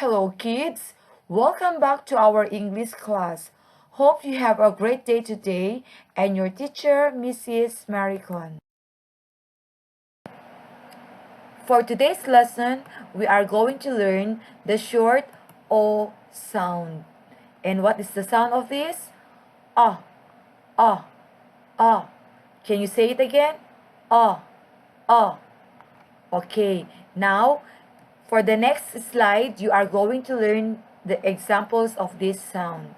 Hello kids, welcome back to our English class. Hope you have a great day today and your teacher Mrs. Maricon. For today's lesson, we are going to learn the short O sound. And what is the sound of this? Ah, ah, ah. Can you say it again? Ah, ah. Okay, now for the next slide, you are going to learn the examples of this sound.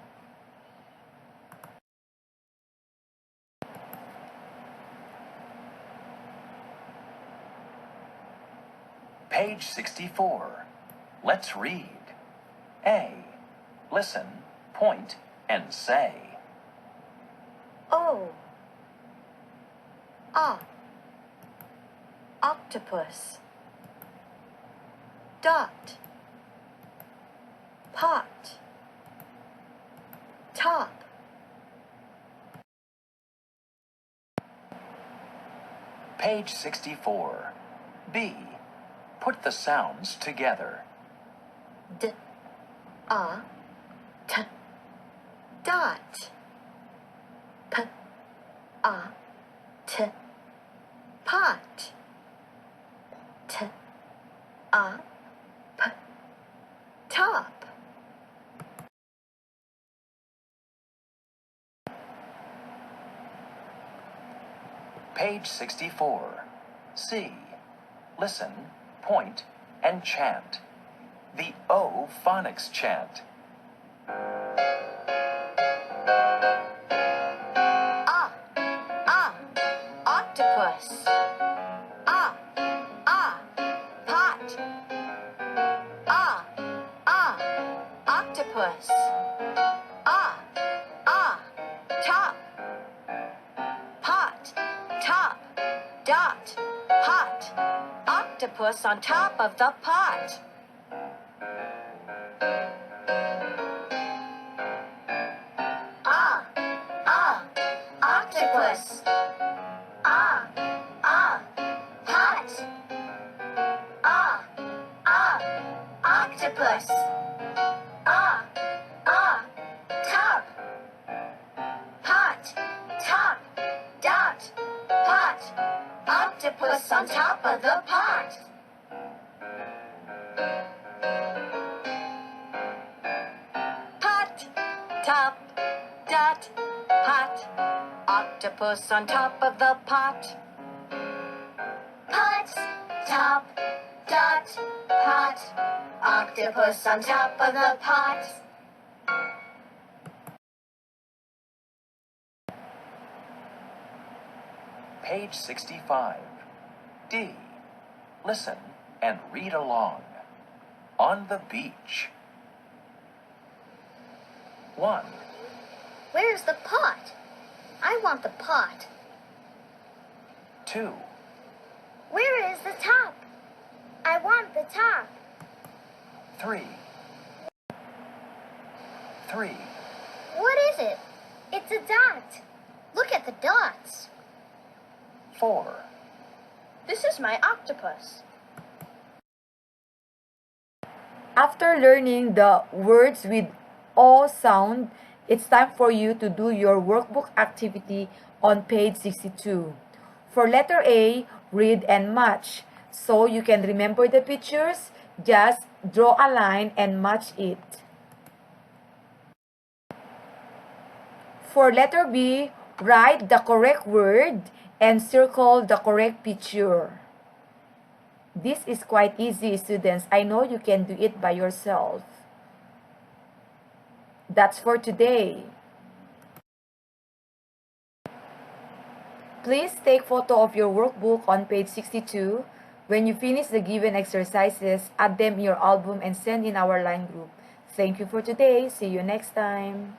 Page 64. Let's read. A. Listen, point, and say. O. Ah. Octopus. Dot. Pot. Top. Page 64. B. Put the sounds together. D. A. T. Dot. P. A. T. Pot. T. A. P. Top. Page 64. C. Listen, point, and chant. The O phonics chant. Ah. Ah. Octopus. Ah. Ah. Pot. Ah. Ah. Octopus. Ah. Ah. Top. Pot. Top. Dot. Pot. Octopus on top of the pot. Ah. Ah. Octopus. Ah. Ah. Pot. Ah. Ah. Octopus. Ah. Ah. Top. Pot. Top. Dot. Pot. Octopus on top of the pot. Pot. Top. Dot. Pot. Octopus on top of the pot. Pot. Top. Dot. Pot. Octopus on top of the pot. Page 65. D. Listen and read along. On the beach. 1. Where's the pot? I want the pot. 2. Where is the top? I want the top. 3. 3. What is it? It's a dot. Look at the dots. 4. This is my octopus. After learning the words with O sound, it's time for you to do your workbook activity on page 62. For letter A, read and match. So you can remember the pictures, just draw a line and match it. For letter B, write the correct word and circle the correct picture. This is quite easy, students. I know you can do it by yourself. That's for today. Please take photo of your workbook on page 62. When you finish the given exercises, add them in your album and send in our line group. Thank you for today. See you next time.